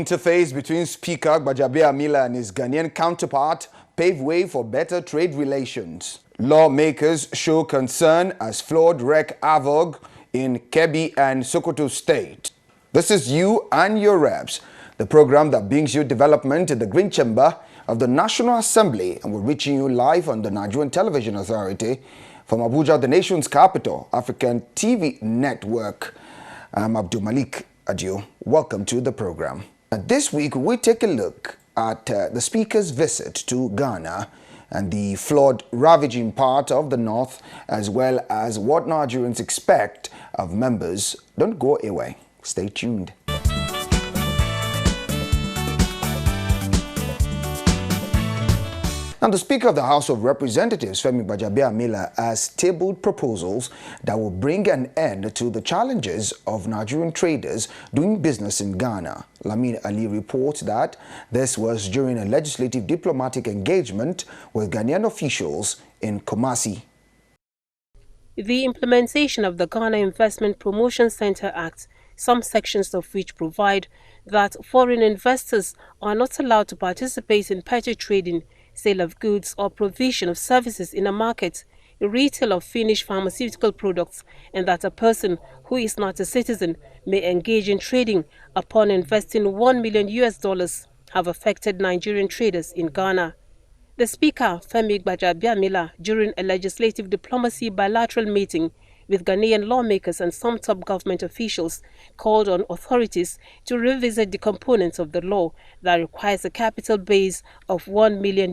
interface between Speaker Gbajabiamila and his Ghanaian counterpart pave way for better trade relations. Lawmakers show concern as flood wreak havoc in Kebbi and Sokoto State. This is You and Your Reps, the program that brings you development in the Green Chamber of the National Assembly, and we're reaching you live on the Nigerian Television Authority from Abuja, the nation's capital, African TV network. I'm Abdul Malik Adio. Welcome to the program. This week we take a look at the Speaker's visit to Ghana and the flood-ravaging part of the north, as well as what Nigerians expect of members. Don't go away. Stay tuned. Now, the Speaker of the House of Representatives, Femi Gbajabiamila, has tabled proposals that will bring an end to the challenges of Nigerian traders doing business in Ghana. Lamin Ali reports that this was during a legislative diplomatic engagement with Ghanaian officials in Kumasi. The implementation of the Ghana Investment Promotion Center Act, some sections of which provide that foreign investors are not allowed to participate in petty trading, sale of goods or provision of services in a market, retail of finished pharmaceutical products, and that a person who is not a citizen may engage in trading upon investing $1 million have affected Nigerian traders in Ghana. The Speaker, Femi Gbajabiamila, during a legislative diplomacy bilateral meeting with Ghanaian lawmakers and some top government officials, called on authorities to revisit the components of the law that requires a capital base of $1 million.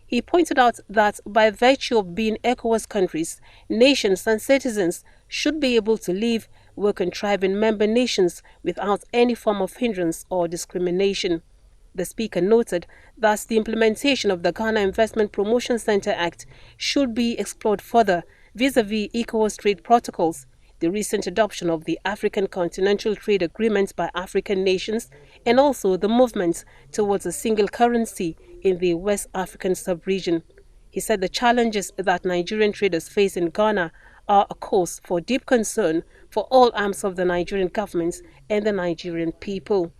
He pointed out that by virtue of being ECOWAS countries, nations and citizens should be able to live, work and thrive in member nations without any form of hindrance or discrimination. The Speaker noted that the implementation of the Ghana Investment Promotion Center Act should be explored further vis-à-vis ECOWAS trade protocols, the recent adoption of the African Continental Trade Agreement by African nations, and also the movement towards a single currency in the West African sub-region. He said the challenges that Nigerian traders face in Ghana are a cause for deep concern for all arms of the Nigerian government and the Nigerian people.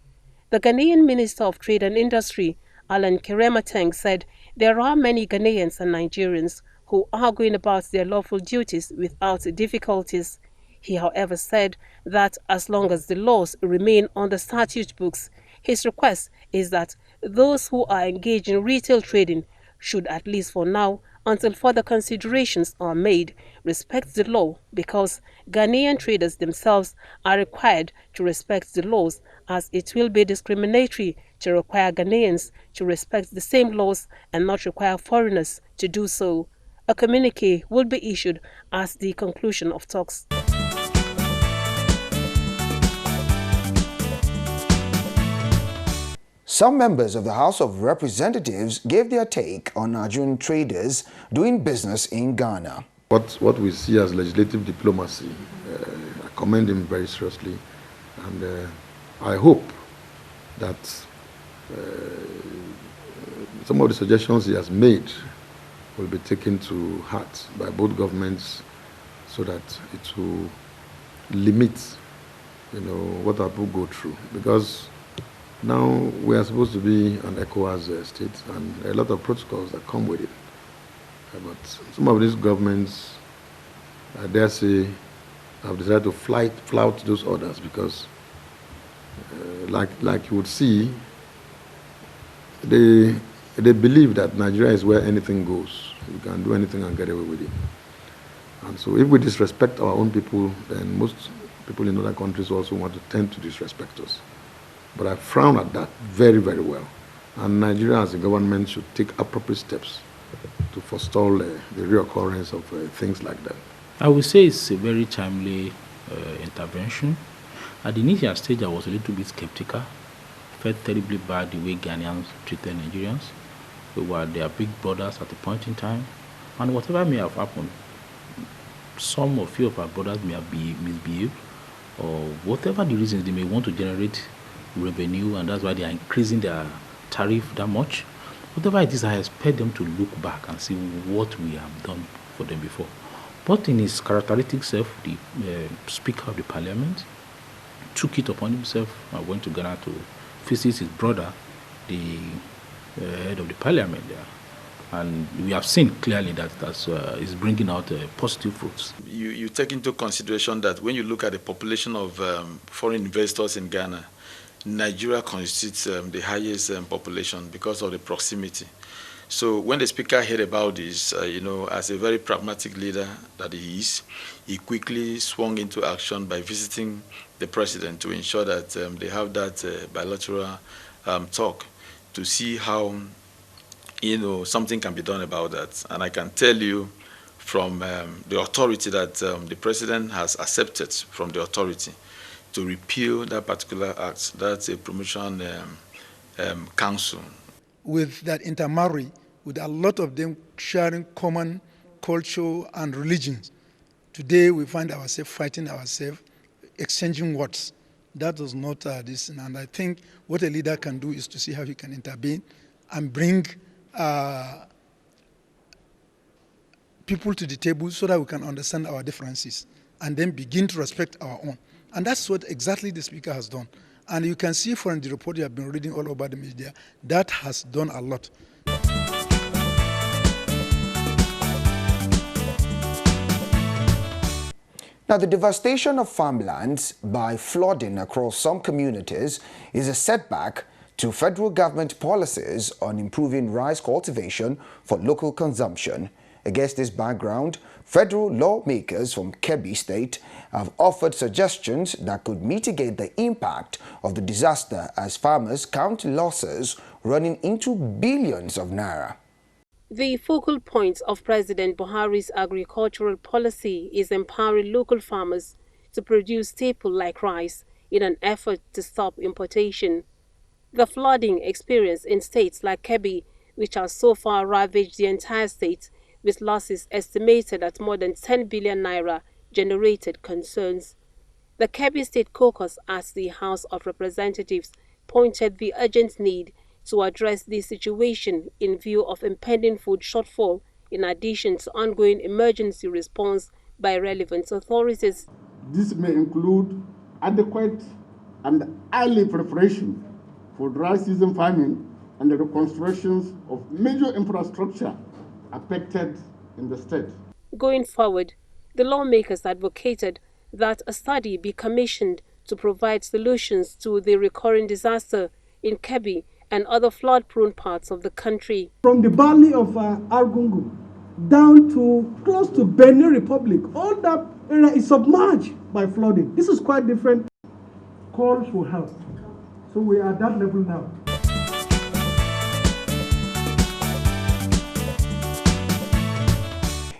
The Ghanaian Minister of Trade and Industry, Alan Keremateng, said there are many Ghanaians and Nigerians who are going about their lawful duties without difficulties. He, however, said that as long as the laws remain on the statute books, his request is that those who are engaged in retail trading should, at least for now, until further considerations are made, respect the law, because Ghanaian traders themselves are required to respect the laws, as it will be discriminatory to require Ghanaians to respect the same laws and not require foreigners to do so. A communique will be issued as the conclusion of talks. Some members of the House of Representatives gave their take on Nigerian traders doing business in Ghana. What we see as legislative diplomacy, I commend him very seriously, and I hope that some of the suggestions he has made will be taken to heart by both governments, so that it will limit, what our people go through. Because now we are supposed to be an ECOWAS state, and a lot of protocols that come with it. But some of these governments, I dare say, have decided to flout those orders because, like you would see, they believe that Nigeria is where anything goes. You can do anything and get away with it. And so if we disrespect our own people, then most people in other countries also want to tend to disrespect us. But I frown at that very, very well. And Nigeria as a government should take appropriate steps to forestall the reoccurrence of things like that. I would say it's a very timely intervention. At the initial stage, I was a little bit skeptical. Felt terribly bad the way Ghanaians treated Nigerians. We were their big brothers at a point in time. And whatever may have happened, some or few of our brothers may have misbehaved, or whatever the reasons, they may want to generate revenue, and that's why they are increasing their tariff that much. Whatever it is, I expect them to look back and see what we have done for them before. But in his characteristic self, the Speaker of the Parliament, took it upon himself and went to Ghana to visit his brother, the head of the parliament there. And we have seen clearly that is bringing out positive fruits. You take into consideration that when you look at the population of foreign investors in Ghana, Nigeria constitutes the highest population because of the proximity. So when the speaker heard about this, as a very pragmatic leader that he is, he quickly swung into action by visiting the president to ensure that they have that bilateral talk to see how something can be done about that. And I can tell you from the authority that the president has accepted from the authority to repeal that particular act. That's a promotion council. With that intermarry, with a lot of them sharing common culture and religions, today we find ourselves fighting ourselves, exchanging words. That is not this. And I think what a leader can do is to see how he can intervene and bring people to the table so that we can understand our differences and then begin to respect our own. And that's what exactly the speaker has done. And you can see from the report you have been reading all over the media, that has done a lot. Now, the devastation of farmlands by flooding across some communities is a setback to federal government policies on improving rice cultivation for local consumption. Against this background, federal lawmakers from Kebbi State have offered suggestions that could mitigate the impact of the disaster as farmers count losses running into billions of naira. The focal point of President Buhari's agricultural policy is empowering local farmers to produce staple like rice in an effort to stop importation. The flooding experienced in states like Kebbi, which has so far ravaged the entire state, with losses estimated at more than 10 billion naira, generated concerns. The Kebbi State Caucus at the House of Representatives pointed the urgent need to address the situation in view of impending food shortfall, in addition to ongoing emergency response by relevant authorities. This may include adequate and early preparation for dry season farming and the reconstructions of major infrastructure affected in the state. Going forward, the lawmakers advocated that a study be commissioned to provide solutions to the recurring disaster in Kebbi and other flood-prone parts of the country. From the valley of Argungu down to close to Benin Republic, all that area is submerged by flooding. This is quite different. Calls for help. So we are at that level now.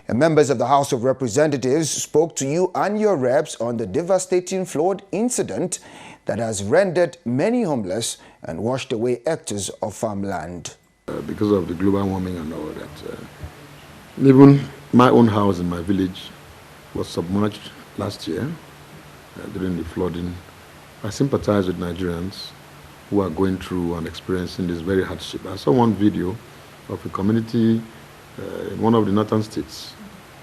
And members of the House of Representatives spoke to you and your reps on the devastating flood incident that has rendered many homeless and washed away hectares of farmland. Because of the global warming and all that. Even my own house in my village was submerged last year during the flooding. I sympathize with Nigerians who are going through and experiencing this very hardship. I saw one video of a community in one of the northern states,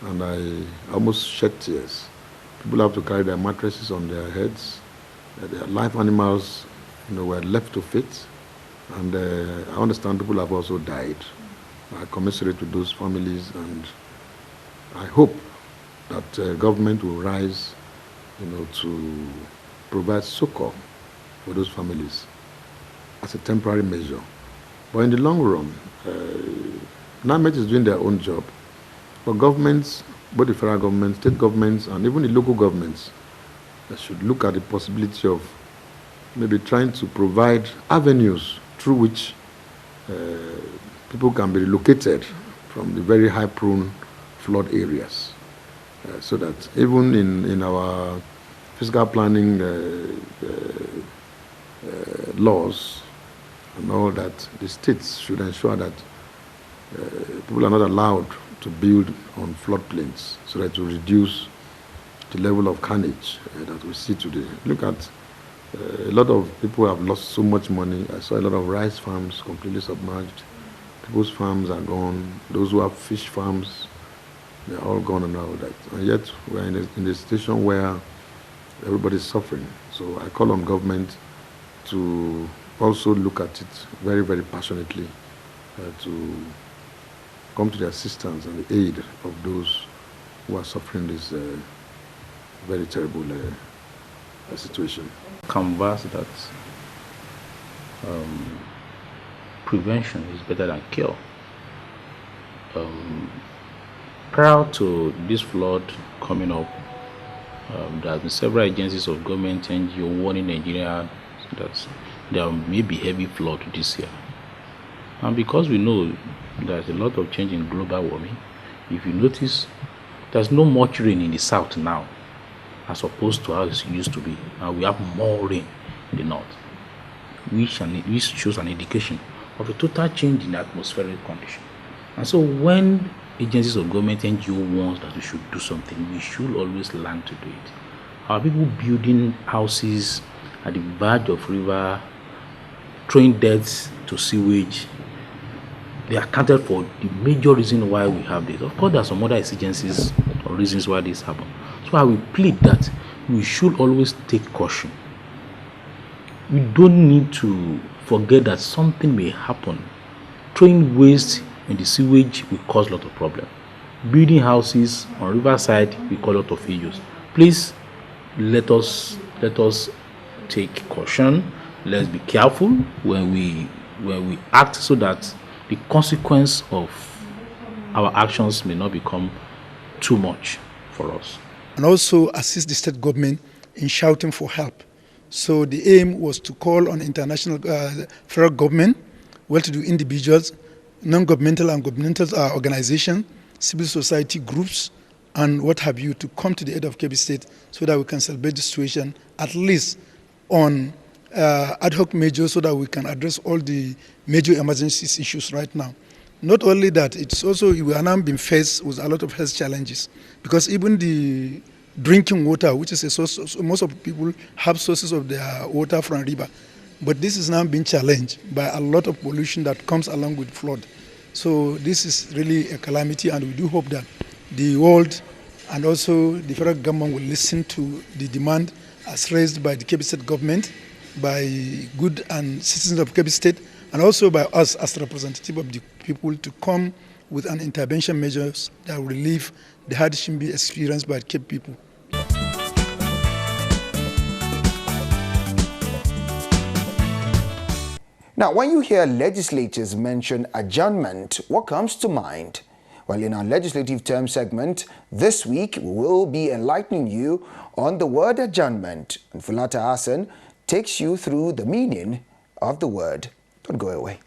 and I almost shed tears. People have to carry their mattresses on their heads. Their live animals, were left to fate, and I understand people have also died. I commiserate with those families, and I hope that government will rise, to provide succor for those families as a temporary measure. But in the long run, NAMET is doing their own job, but governments, both the federal government, state governments, and even the local governments, should look at the possibility of maybe trying to provide avenues through which people can be relocated from the very high-prone flood areas, so that even in our fiscal planning laws and all that, the states should ensure that people are not allowed to build on floodplains, so that to reduce the level of carnage that we see today. Look at a lot of people have lost so much money. I saw a lot of rice farms completely submerged. People's farms are gone. Those who have fish farms, they're all gone and all that. And yet we're in a situation where Everybody's suffering. So I call on government to also look at it very, very passionately, to come to the assistance and the aid of those who are suffering this very terrible situation. Canvas that prevention is better than cure. Prior to this flood coming up, there have been several agencies of government NGO warning Nigeria that there may be heavy flood this year. And because we know there's a lot of change in global warming, if you notice, there's not much rain in the south now, as opposed to how it used to be. And we have more rain in the north, which shows an indication of a total change in the atmospheric condition. And so when agencies of government NGO warns that we should do something, we should always learn to do it. Our people building houses at the verge of river, throwing dirt to sewage, they accounted for the major reason why we have this. Of course, there are some other exigencies or reasons why this happened. So I will plead that we should always take caution. We don't need to forget that something may happen. Throwing waste in the sewage will cause a lot of problems. Building houses on riverside will cause a lot of issues. Please let us take caution. Let's be careful when we act, so that the consequence of our actions may not become too much for us. And also assist the state government in shouting for help. So the aim was to call on international federal government, well-to-do individuals, non-governmental and governmental organizations, civil society groups, and what have you, to come to the aid of Kebbi State so that we can celebrate the situation, at least on ad hoc measures, so that we can address all the major emergencies issues right now. Not only that, it's also, we are now being faced with a lot of health challenges, because even the drinking water, which is a source, most of people have sources of their water from river, but this is now being challenged by a lot of pollution that comes along with flood. So this is really a calamity, and we do hope that the world and also the federal government will listen to the demand as raised by the Kebbi State government, by good and citizens of Kebbi State, and also by us as representative of the people, to come with an intervention measures that will relieve the hardship experienced by the Kebbi people. Now, when you hear legislators mention adjournment, what comes to mind? Well, in our legislative term segment this week, we will be enlightening you on the word adjournment. And Fulata Hassan takes you through the meaning of the word. Don't go away.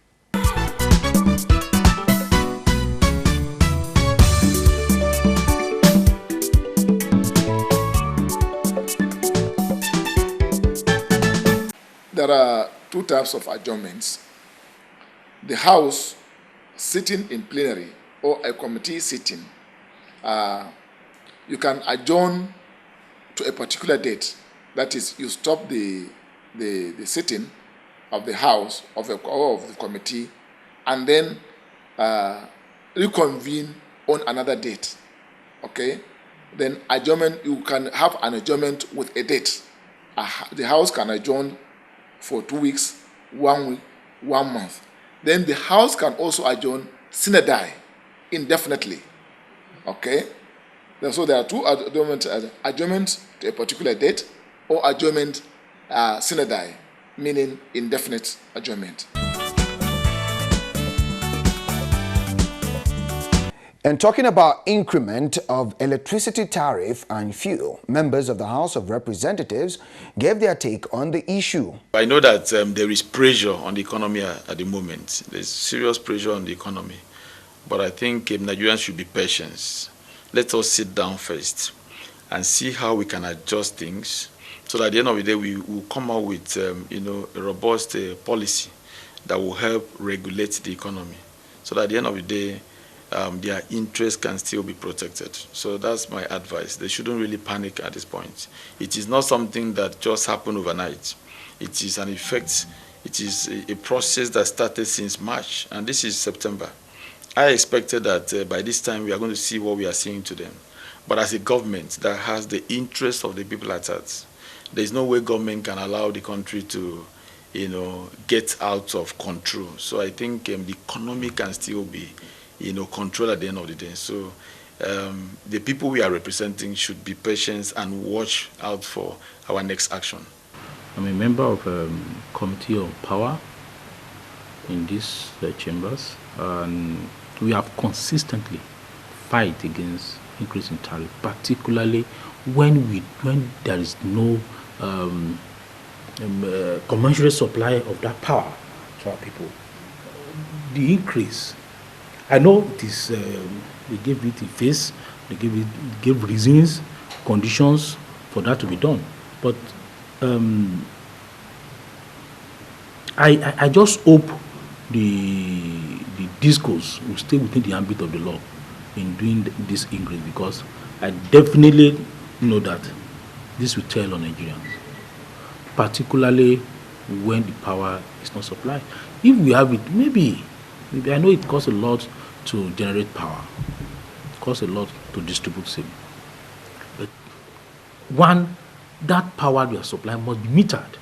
There are two types of adjournments. The House sitting in plenary or a committee sitting. You can adjourn to a particular date. That is, you stop the sitting of the House or of the committee, and then reconvene on another date. Okay? Then adjournment, you can have an adjournment with a date. The House can adjourn for 2 weeks, 1 week, 1 month. Then the House can also adjourn sine die, indefinitely. Okay? So there are two adjournments: adjournment to a particular date, or adjournment sine die, meaning indefinite adjournment. And talking about increment of electricity tariff and fuel, members of the House of Representatives gave their take on the issue. I know that there is pressure on the economy at the moment. There's serious pressure on the economy. But I think Nigerians should be patient. Let us sit down first and see how we can adjust things, so that at the end of the day we will come out with a robust policy that will help regulate the economy, so that at the end of the day their interests can still be protected. So that's my advice. They shouldn't really panic at this point. It is not something that just happened overnight. It is an effect. It is a process that started since March, and this is September. I expected that by this time we are going to see what we are seeing today. But as a government that has the interest of the people at heart, there's no way government can allow the country to, get out of control. So I think the economy can still be, controlled at the end of the day. So the people we are representing should be patient and watch out for our next action. I'm a member of Committee on Power in these chambers, and we have consistently fight against increase in tariff, particularly when there is no commensurate supply of that power to our people. The increase, I know it is, they gave it a face, they gave reasons, conditions for that to be done, but I just hope the discourse will stay within the ambit of the law in doing this increase, because I definitely know that this will tell on Nigerians, particularly when the power is not supplied. If we have it, maybe I know it costs a lot to generate power, it costs a lot to distribute same, but that power we are supplying must be metered.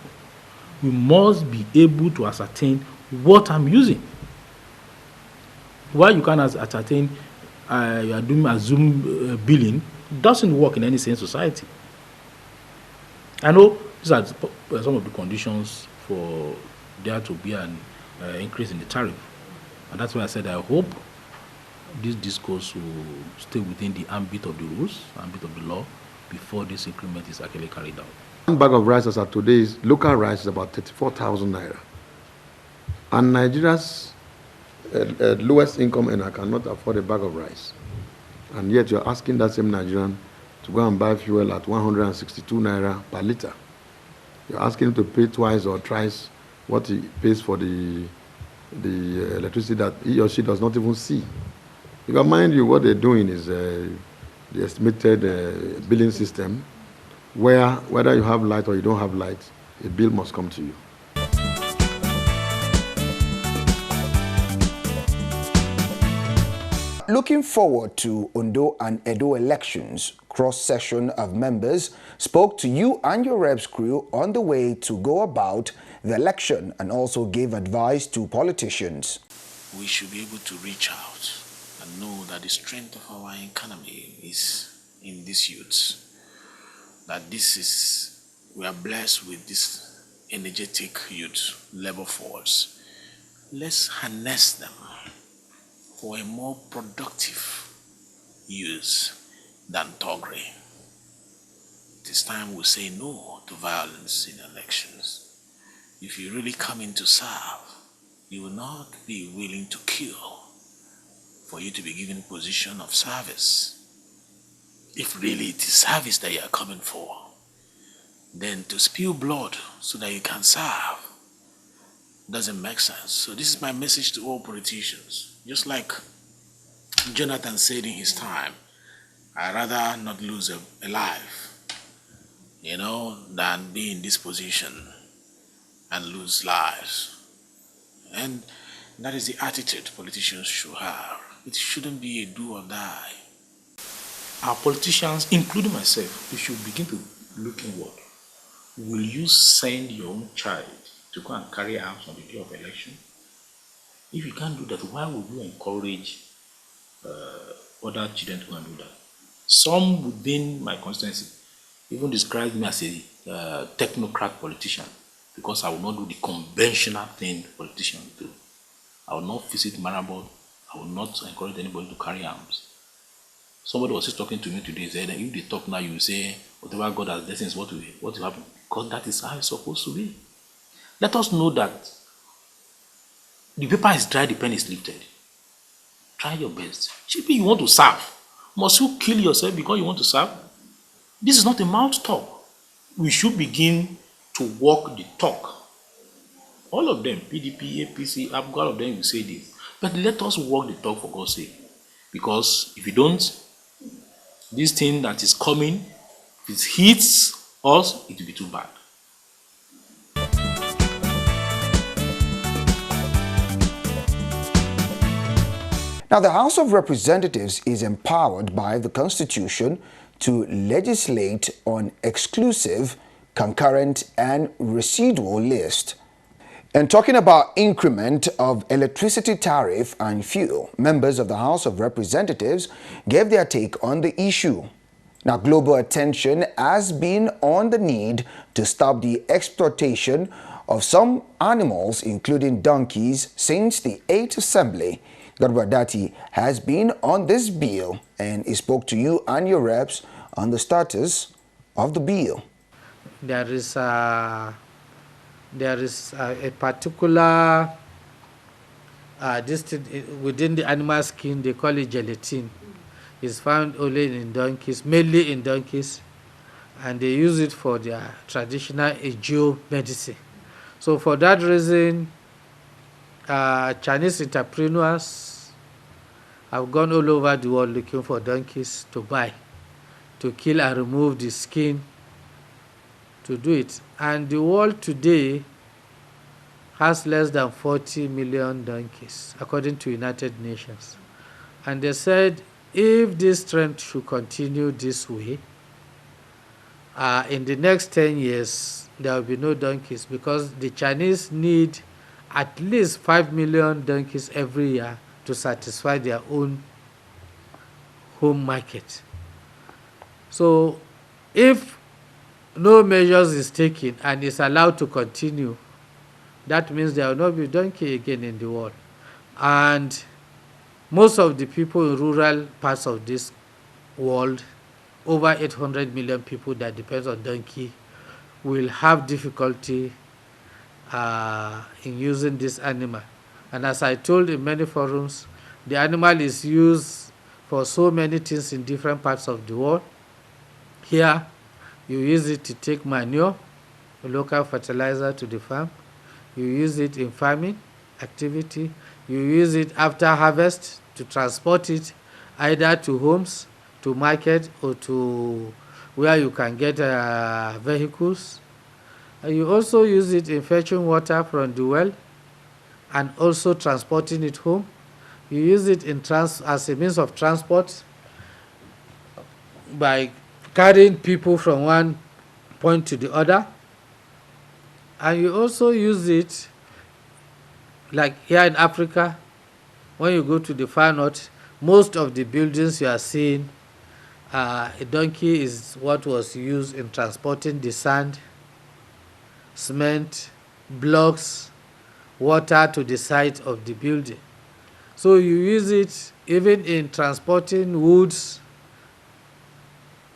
We must be able to ascertain what I'm using. Why you can't ascertain you are doing assume billing, doesn't work in any sane society. I know these are some of the conditions for there to be an increase in the tariff, and that's why I said I hope this discourse will stay within the ambit of the rules, ambit of the law, before this increment is actually carried out. One bag of rice as of today's local rice is about 34,000 naira. And Nigeria's lowest income earner cannot afford a bag of rice. And yet you're asking that same Nigerian to go and buy fuel at 162 naira per liter. You're asking him to pay twice or thrice what he pays for the electricity that he or she does not even see. Because mind you, what they're doing is the estimated billing system, where whether you have light or you don't have light, a bill must come to you. Looking forward to Ondo and Edo elections, cross-section of members spoke to you and your reps crew on the way to go about the election and also gave advice to politicians. We should be able to reach out and know that the strength of our economy is in these youths. That we are blessed with this energetic youth labor force. Let's harness them for a more productive use than thuggery. This time we say no to violence in elections. If you really come in to serve, you will not be willing to kill for you to be given position of service. If really it is service that you are coming for, then to spill blood so that you can serve doesn't make sense. So this is my message to all politicians. Just like Jonathan said in his time, I'd rather not lose a life, than be in this position and lose lives. And that is the attitude politicians should have. It shouldn't be a do or die. Our politicians, including myself, we should begin to look inward. Will you send your own child to go and carry arms on the day of election? If you can't do that, why would you encourage other children to go and do that? Some within my constituency even describe me as a technocrat politician, because I will not do the conventional thing politicians do. I will not visit Marabot. I will not encourage anybody to carry arms. Somebody was just talking to me today, said that if they talk now, you will say, whatever God has destined is what will happen. Because that is how it's supposed to be. Let us know that the paper is dry, the pen is lifted. Try your best. Chippy, you want to serve. Must you kill yourself because you want to serve? This is not a mouth talk. We should begin to walk the talk. All of them, PDP, APC, all of them will say this. But let us walk the talk for God's sake. Because if you don't, this thing that is coming, if it hits us, it will be too bad. Now, the House of Representatives is empowered by the Constitution to legislate on exclusive concurrent and residual list. And talking about increment of electricity tariff and fuel, members of the House of Representatives gave their take on the issue. Now, global attention has been on the need to stop the exploitation of some animals, including donkeys, since the 8th Assembly. Garbadati has been on this bill and he spoke to you and your reps on the status of the bill. There is a particular within the animal skin, they call it gelatin. It's found only in donkeys, mainly in donkeys, and they use it for their traditional Ejio medicine. So for that reason, Chinese entrepreneurs have gone all over the world looking for donkeys to buy, to kill and remove the skin, to do it. And the world today has less than 40 million donkeys, according to United Nations. And they said if this trend should continue this way, in the next 10 years, there will be no donkeys, because the Chinese need at least 5 million donkeys every year to satisfy their own home market. So if no measures is taken and is allowed to continue, that means there will not be donkey again in the world. And most of the people in rural parts of this world, over 800 million people that depend on donkey, will have difficulty in using this animal. And as I told in many forums, the animal is used for so many things in different parts of the world. Here, you use it to take manure, local fertilizer to the farm. You use it in farming activity. You use it after harvest to transport it either to homes, to market, or to where you can get vehicles. And you also use it in fetching water from the well and also transporting it home. You use it in as a means of transport by carrying people from one point to the other. And you also use it, like here in Africa, when you go to the far north, most of the buildings you are seeing, a donkey is what was used in transporting the sand, cement, blocks, water to the site of the building. So you use it even in transporting woods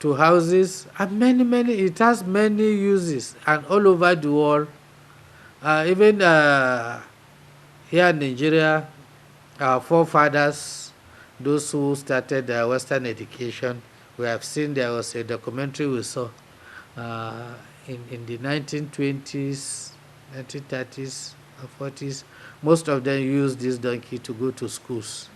to houses, and it has many uses, and all over the world. Even here in Nigeria, our forefathers, those who started Western education, we have seen there was a documentary we saw in the 1920s, 1930s, and 40s. Most of them used this donkey to go to schools.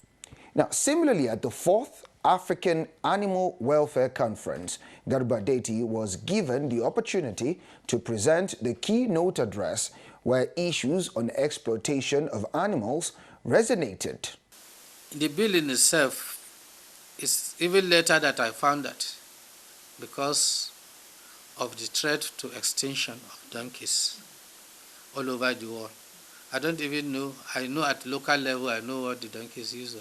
Now, similarly, at the 4th African Animal Welfare Conference, Garba Deti was given the opportunity to present the keynote address where issues on exploitation of animals resonated. The bill in itself is even later that I found that, because of the threat to extinction of donkeys all over the world. I don't even know. I know at local level, I know what the donkeys use.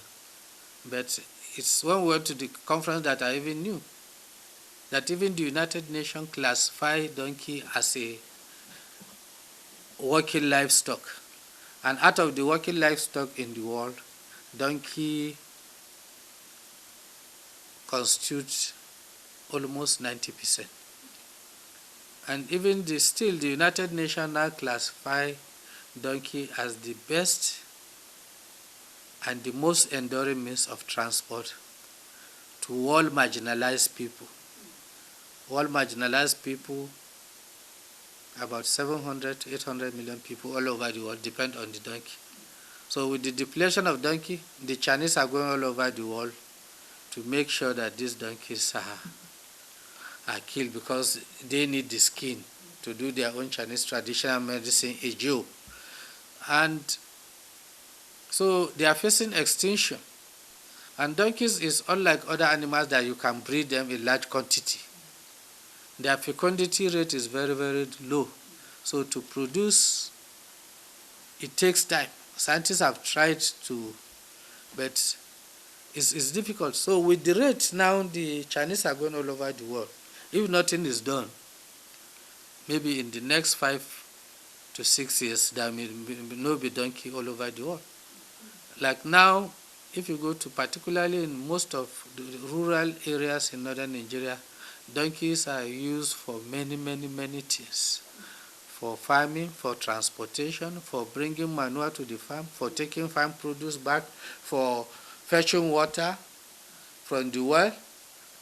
But it's when we went to the conference that I even knew that even the United Nations classify donkey as a working livestock. And out of the working livestock in the world, donkey constitutes almost 90%. And even still, the United Nations now classify donkey as the best and the most enduring means of transport to all marginalized people. All marginalized people, about 700 to 800 million people all over the world depend on the donkey. So with the depletion of donkey, the Chinese are going all over the world to make sure that these donkeys are killed, because they need the skin to do their own Chinese traditional medicine, Ejio. And so they are facing extinction. And donkeys is unlike other animals that you can breed them in large quantity. their fecundity rate is very, very low. So to produce, it takes time. Scientists have tried to, but it's difficult. So with the rate now, the Chinese are going all over the world. If nothing is done, maybe in the next 5 to 6 years, there may no be donkey all over the world. Like now, if you go to particularly in most of the rural areas in northern Nigeria, donkeys are used for many, many, many things. For farming, for transportation, for bringing manure to the farm, for taking farm produce back, for fetching water from the well,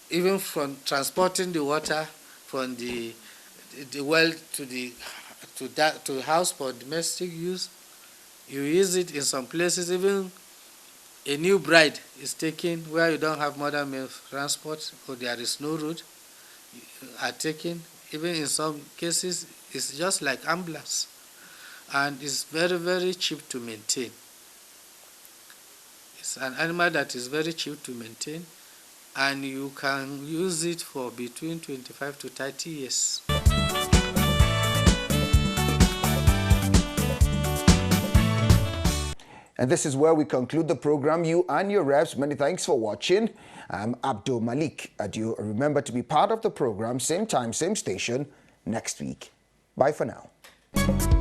even from transporting the water from the well to the house for domestic use. You use it in some places. Even a new bride is taken where you don't have modern male transport or there is no road, are taken. Even in some cases, it's just like ambulance, and it's very, very cheap to maintain. It's an animal that is very cheap to maintain, and you can use it for between 25 to 30 years. And this is where we conclude the program. You and your reps, many thanks for watching. I'm Abdul Malik Adio. Remember to be part of the program, same time, same station, next week. Bye for now.